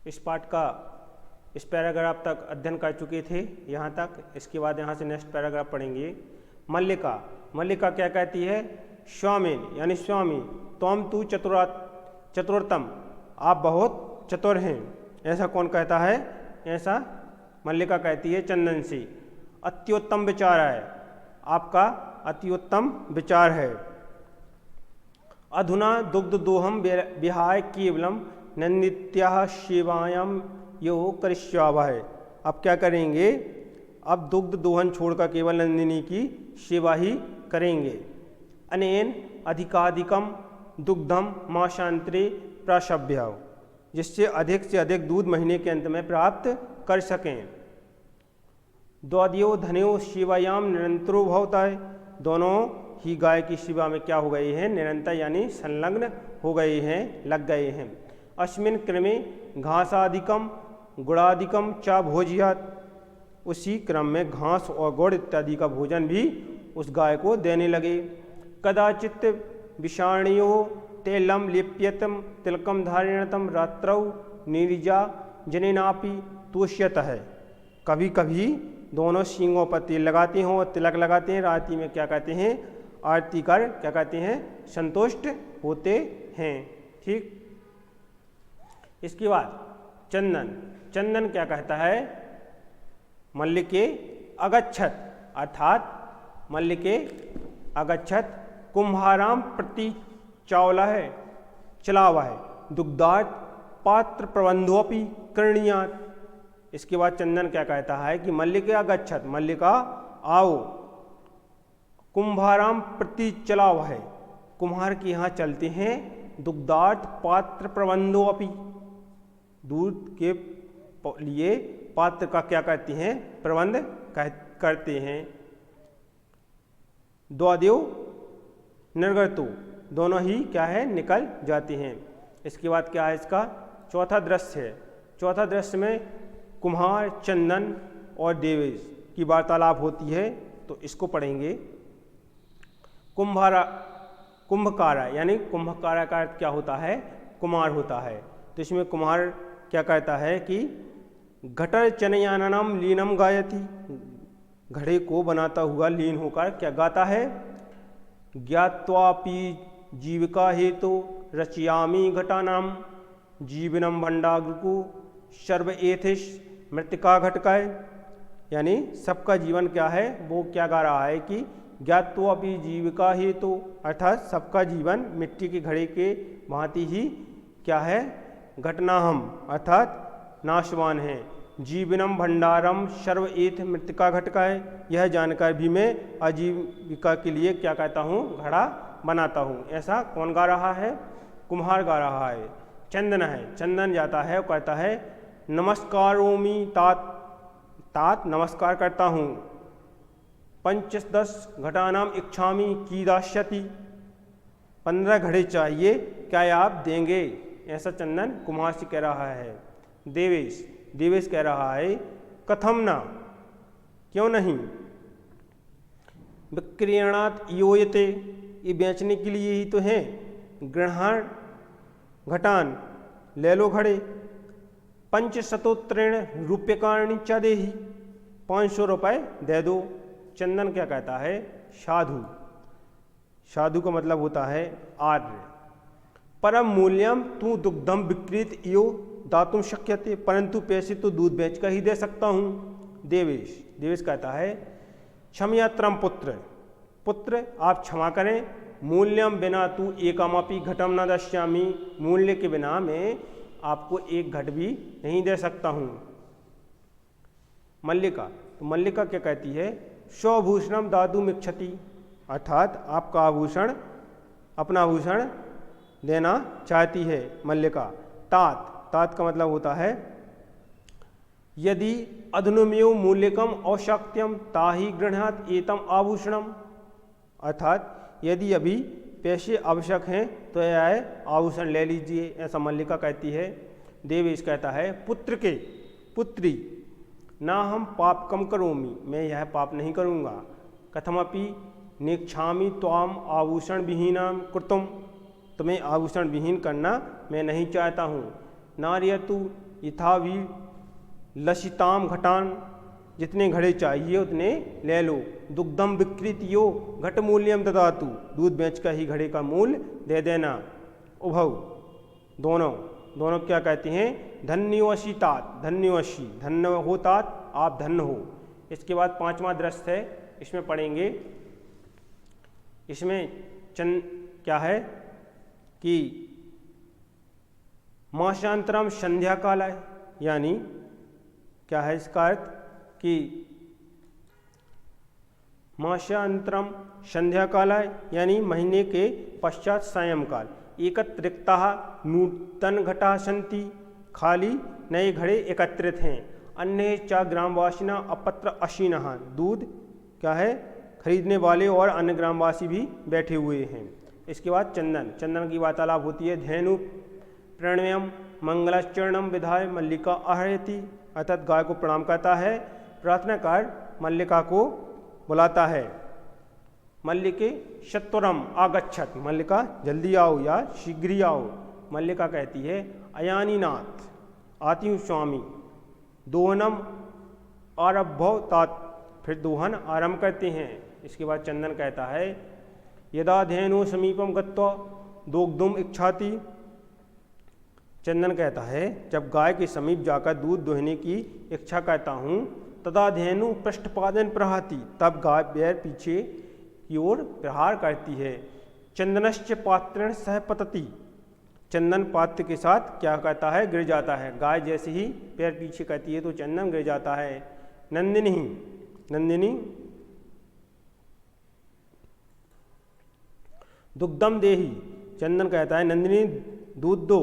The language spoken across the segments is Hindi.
इस पाठ का इस पैराग्राफ तक अध्ययन कर चुके थे यहाँ तक। इसके बाद यहाँ से नेक्स्ट पैराग्राफ पढ़ेंगे। मल्लिका, मल्लिका क्या कहती है? स्वामिन यानी स्वामी, त्वम तु चतुरतम, आप बहुत चतुर हैं। ऐसा कौन कहता है? ऐसा मल्लिका कहती है चंदन से। अत्युत्तम विचार है, आपका अत्युत्तम विचार है। अधुना दुग्ध दोहम विहाय केवलम नंदित्या सेवायाम यो करिष्यावः। अब क्या करेंगे? अब दुग्ध दोहन छोड़कर केवल नंदिनी की सेवा ही करेंगे। अनेन अधिकाधिकम दुग्धम मासांतरे प्रसभ्य, जिससे अधिक से अधिक दूध महीने के अंत में प्राप्त कर सकें। द्वद्यो धन्यो सेवायाम निरंतरो भवता है, दोनों ही गाय की सेवा में क्या हो गए हैं? निरंतर यानी संलग्न हो गए हैं, लग गए हैं। अस्मिन् क्रमे घासादिकम गुड़ादिकम च भोज्यात्, उसी क्रम में घास और गुड़ इत्यादि का भोजन भी उस गाय को देने लगे। कदाचित विषाणियो तैलम लिप्यतम तिलकम धारिणतम रात्रौ नीरिजा जनेनापि तुष्यत है। कभी कभी दोनों सींगों पर तेल लगाते हैं और तिलक लगाते हैं। रात्रि में क्या कहते हैं? आरती कर क्या कहते हैं? संतुष्ट होते हैं। ठीक। इसके बाद चंदन, चंदन क्या कहता है? मल्लिके अगच्छत, अर्थात मल्लिके अगच्छत कुम्हाराम प्रति चावला है, चलावा है, दुग्धार्थ पात्र प्रबंधोपि करणीयात्। इसके बाद चंदन क्या कहता है कि मल्लिके अगच्छत, मल्लिका आओ, कुम्हाराम प्रति चलावा है, कुम्हार के यहाँ चलते हैं, दुग्धार्थ पात्र प्रबंधोपि, दूध के लिए पात्र का क्या कहते हैं? प्रबंध करते हैं। द्वद्यो निर्गतो, दोनों ही क्या है? निकल जाते हैं। इसके बाद क्या है? इसका चौथा दृश्य है। चौथा दृश्य में कुम्हार, चंदन और देवेश की वार्तालाप होती है, तो इसको पढ़ेंगे। कुंभकारा यानी कुंभकारा का अर्थ क्या होता है? कुम्हार होता है। तो इसमें कुम्हार क्या कहता है कि घटर चनयानम लीनम गायति, घड़े को बनाता हुआ लीन होकर क्या गाता है? ज्ञात्वापि जीविका हेतु रचयामि घटानाम जीवनम भंडाग्रकु सर्व एथिश मृतिका घटकाय। यानी सबका जीवन क्या है? वो क्या गा रहा है कि ज्ञात्वापि जीविका हेतु, अर्थात सबका जीवन मिट्टी के घड़े के भांति ही क्या है? घटनाहम अर्थात नाशवान है। जीवनम भंडारम सर्व एथ मृतिका घटकाय, यह जानकर भी मैं आजीविका के लिए क्या कहता हूँ? घड़ा बनाता हूँ। ऐसा कौन गा रहा है? कुम्हार गा रहा है। चंदन है, चंदन जाता है और कहता है नमस्कारोमि तात, तात नमस्कार करता हूँ। 5-10 घटानाम इच्छामि की दास्यति, 15 घड़े चाहिए, क्या आप देंगे? ऐसा चंदन कुम्हार से कह रहा है। देवेश, देवेश कह रहा है कथम ना, क्यों नहीं? विक्रयणात् योयते, ये बेचने के लिए ही तो हैं। गृहाण घटान, ले लो घड़े। 500 रूप्यकाणि च देहि, 500 रुपये दे दो। चंदन क्या कहता है? साधु, साधु का मतलब होता है आर्य। परम मूल्यम तू दुग्धम विक्रीत यो दातुम शक्यते, परंतु पैसे तो दूध बेचकर ही दे सकता हूँ। देवेश, देवेश कहता है क्षमयात्रम पुत्र, पुत्र आप क्षमा करें। मूल्यम बिना तू एकमपि घटम न दश्यामि, मूल्य के बिना मैं आपको एक घट भी नहीं दे सकता हूँ। मल्लिका, तो मल्लिका क्या कहती है? स्वभूषणम दातुम इच्छति, अर्थात आपका आभूषण, अपना आभूषण देना चाहती है मल्लिका। तात, तात का मतलब होता है यदि अधुनमेव मूल्यकम औशक्त्यम ताहि गृह्णात एतम आभूषणम, अर्थात यदि अभी पैसे आवश्यक हैं तो यह आभूषण ले लीजिए, ऐसा मल्लिका कहती है। देवेश कहता है पुत्र के, पुत्री ना हम पाप कम करोमि, मैं यह पाप नहीं करूँगा। कथमपि नेक्षामि त्वाम आभूषण विहीनाम कृतुम, तुम्हें आभूषण विहीन करना मैं नहीं चाहता हूँ। नार्यतु यथावी लसिताम घटान, जितने घड़े चाहिए उतने ले लो। दुग्धम विक्रीतियो घट मूल्यम ददातु, दूध बेच कर ही घड़े का मूल्य दे देना। उभव, दोनों क्या कहते हैं, धन्योशी तात, धन्योशी, धन्य हो तात, आप धन्य हो। इसके बाद 5वां दृश्य है, इसमें पढ़ेंगे। इसमें क्या है कि मासांतरम संध्या काल है, यानी क्या है इसका अर्थ कि मासांतरम संध्या काल है, यानी महीने के पश्चात सायंकाल। एकत्रिक्ता नूतन घटा संति, खाली नए घड़े एकत्रित हैं। अन्य चा ग्रामवासिना अपत्र अशीनहा, दूध क्या है खरीदने वाले और अन्य ग्रामवासी भी बैठे हुए हैं। इसके बाद चंदन की वार्तालाप होती है। धेनु प्रणयम मंगलाचरणम विधाय मल्लिका आहरती, अर्थात गाय को प्रणाम करता है, प्रार्थना कर मल्लिका को बुलाता है। मल्लिके शत्वरम आगच्छत, मल्लिका जल्दी आओ या शीघ्र ही आओ। मल्लिका कहती है अयानी नाथ, आती हूँ स्वामी। दोहनम आरभ्यो तात, फिर दोहन आरंभ करते हैं। इसके बाद चंदन कहता है यदा धेनु समीपम गत्वा दोग्धुम इच्छाति, चंदन कहता है जब गाय के समीप जाकर दूध दोहने की इच्छा करता हूँ, तदा धेनु पृष्ठपादन प्रहाती, तब गाय पैर पीछे की ओर प्रहार करती है। चंदनश्च पात्रेण सह पतति, चंदन पात्र के साथ क्या करता है, गिर जाता है। गाय जैसे ही पैर पीछे करती है तो चंदन गिर जाता है। नंदिनी दुग्धम देही, चंदन कहता है नंदिनी दूध दो।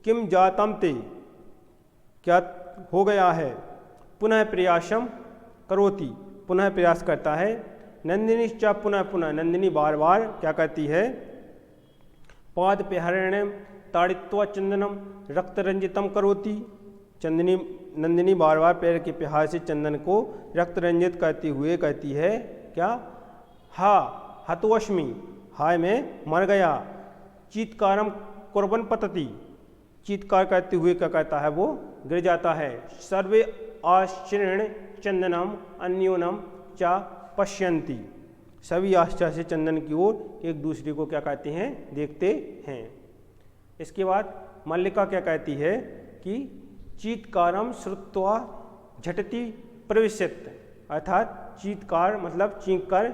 किम जातम ते, क्या हो गया है। पुनः प्रयासम करोति, पुनः प्रयास करता है। नंदिनी चा पुनः, नंदिनी बार बार क्या करती है, पाद प्रहरणम ताड़ित्वा चंदनम रक्त रंजितम करोति, नंदिनी बार बार पैर के प्रहार से चंदन को रक्त रंजित करते हुए कहती है क्या, हा हतोअश्मि, हाय मैं मर गया। चीत्कारम कुर्बन पतति, चीत्कार करते हुए क्या कहता है, वो गिर जाता है। सर्वे आश्चर्येण चंदनम अन्योनम चा पश्यन्ति, सभी आश्चर्य से चंदन की ओर एक दूसरे को क्या कहते हैं, देखते हैं। इसके बाद मल्लिका क्या कहती है कि चीत्कारम श्रुत्वा झटति प्रविशत, अर्थात चीत्कार मतलब चीख कर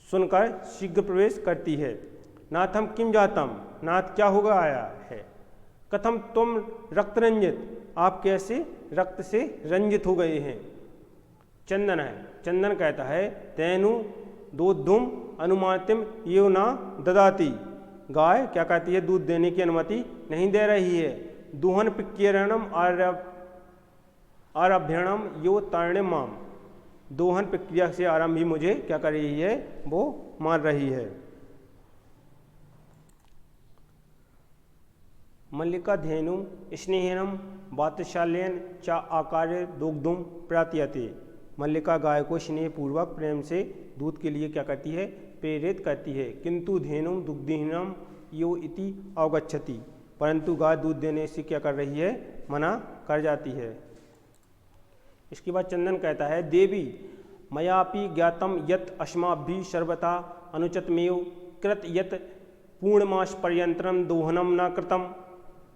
सुनकर शीघ्र प्रवेश करती है। नाथम किम जातम, नाथ क्या होगा आया है। कथम तुम रक्त रंजित, आप कैसे रक्त से रंजित हो गए हैं। चंदन है, चंदन कहता है तेनु दूधुम अनुमातिम यो ना ददाती, गाय क्या कहती है, दूध देने की अनुमति नहीं दे रही है। दुहन पिक्यरणम आरभ्यणम यो तारणिमाम, दोहन प्रक्रिया से आरंभ ही मुझे क्या कर रही है, वो मार रही है। मल्लिका धेनु स्नेहनम वात्सल्यन चा आकार्य दुग्धुम प्रार्थयते, मल्लिका गाय को स्नेहपूर्वक प्रेम से दूध के लिए क्या करती है, प्रेरित करती है। किंतु धेनुम दुग्धहीनम यो इति अवगच्छति, परंतु गाय दूध देने से क्या कर रही है, मना कर जाती है। इसके बाद चंदन कहता है देवी मयापि ज्ञातम यत अस्माभि सर्वथा अनुचितमेव कृत यत पूर्णमास पर्यंतरम दोहनम न कृतम,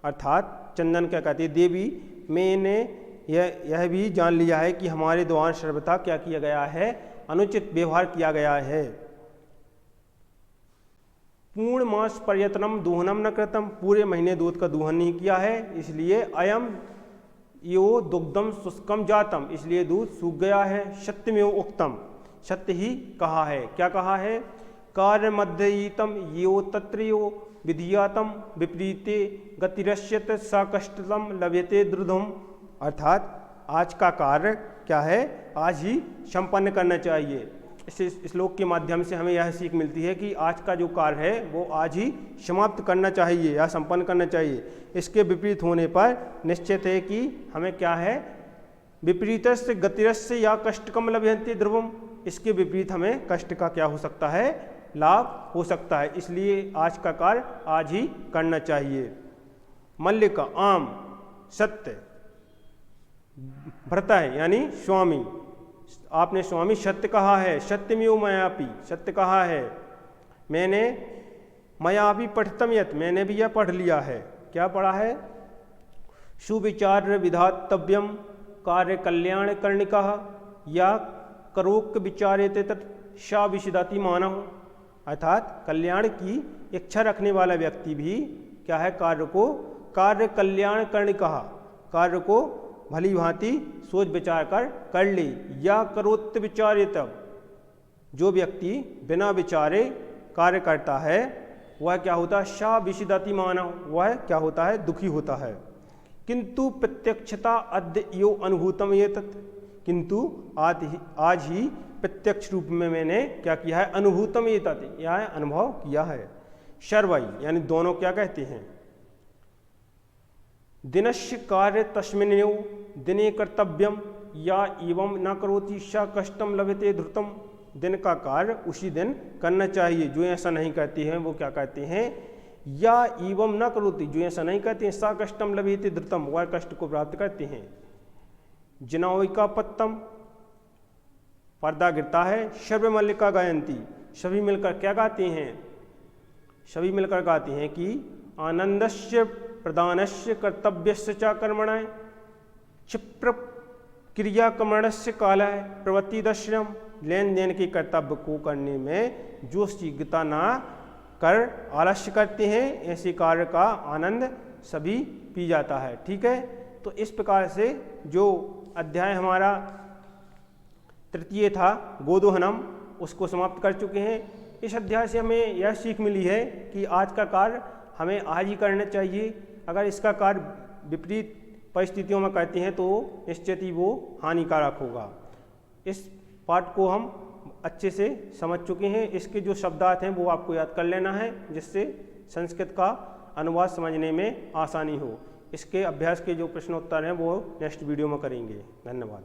अर्थात चंदन क्या कहती है, देवी मैंने यह भी जान लिया है कि हमारे द्वारा सर्वथा क्या किया गया है, अनुचित व्यवहार किया गया है। पूर्ण मास पर्यंतरम दोहनम न कृतम, पूरे महीने दूध का दोहन नहीं किया है, इसलिए अयम यो दुग्धम शुष्कम जातम, इसलिए दूध सूख गया है। सत्यमेव उक्तम, सत्य ही कहा है। क्या कहा है, कार्य मध्ययितम यो तत्र यो विधियातम विपरीते गतिरश्यत साकष्टतम लभ्यते द्रुधम, अर्थात आज का कार्य क्या है, आज ही संपन्न करना चाहिए। इस श्लोक के माध्यम से हमें यह सीख मिलती है कि आज का जो कार्य है वो आज ही समाप्त करना चाहिए या संपन्न करना चाहिए। इसके विपरीत होने पर निश्चित है कि हमें क्या है, विपरीतस्य गतिरस्य या कष्टकम लभ्यन्ते ध्रुवम, इसके विपरीत हमें कष्ट का क्या हो सकता है, लाभ हो सकता है। इसलिए आज का कार्य आज ही करना चाहिए। मल्लिका आम सत्य, भर्ता है यानी स्वामी, आपने स्वामी सत्य कहा है, सत्यमेव मयापि, सत्य कहा है। मैंने मयापि पठितम यत्, मैंने भी यह पढ़ लिया है। क्या पढ़ा है? सुविचार्य विधातव्यम कार्य कल्याण कर्णिका या करोक विचार्यते तत् सा विशिदाति मानव, अर्थात कल्याण की इच्छा रखने वाला व्यक्ति भी क्या है, कार्य कल्याण कर्णिका, कार्य को भली भांति सोच विचार कर ले। या करोत विचार्यत, जो व्यक्ति बिना विचारे कार्य करता है वह क्या होता है, सा विशिदाति मानव, वह क्या होता है, दुखी होता है। किंतु प्रत्यक्षता अद्य यो अनुभूतम ये तत्, किंतु आज ही प्रत्यक्ष रूप में मैंने क्या किया है, अनुभूतम ये तत्, यह अनुभव किया है। सर्वै यानी दोनों क्या कहते हैं, दिनस्य कार्य तस्मिन्नेव दिने कर्तव्यम या एवं न करोति स कष्टम लभते धृतम, दिन का कार्य उसी दिन करना चाहिए, जो ऐसा नहीं करते हैं वो क्या कहते हैं, या एवं न करोति, जो ऐसा नहीं करते हैं, स कष्टम लभते धृतम, वह कष्ट को प्राप्त करते हैं। जिनाविका पत्तम, पर्दा गिरता है, सर्व मल्लिका गायंती, सभी मिलकर क्या गाते हैं, सभी मिलकर गाते हैं कि आनंदस्य प्रदानस्य कर्तव्यस्य च कर्मणाय क्षिप्र क्रिया कर्मणस्य कालः प्रवृत्ति दश्रम, लेन देन के कर्तव्य को करने में जो शीघ्रता ना कर आलस्य करते हैं, ऐसे कार्य का आनंद सभी पी जाता है। ठीक है, तो इस प्रकार से जो अध्याय हमारा तृतीय था गोदोहनम, उसको समाप्त कर चुके हैं। इस अध्याय से हमें यह सीख मिली है कि आज का कार्य हमें आज ही करना चाहिए। अगर इसका कार्य विपरीत परिस्थितियों में करते हैं तो निश्चित ही वो हानिकारक होगा। इस पाठ को हम अच्छे से समझ चुके हैं। इसके जो शब्दार्थ हैं वो आपको याद कर लेना है, जिससे संस्कृत का अनुवाद समझने में आसानी हो। इसके अभ्यास के जो प्रश्नोत्तर हैं वो नेक्स्ट वीडियो में करेंगे। धन्यवाद।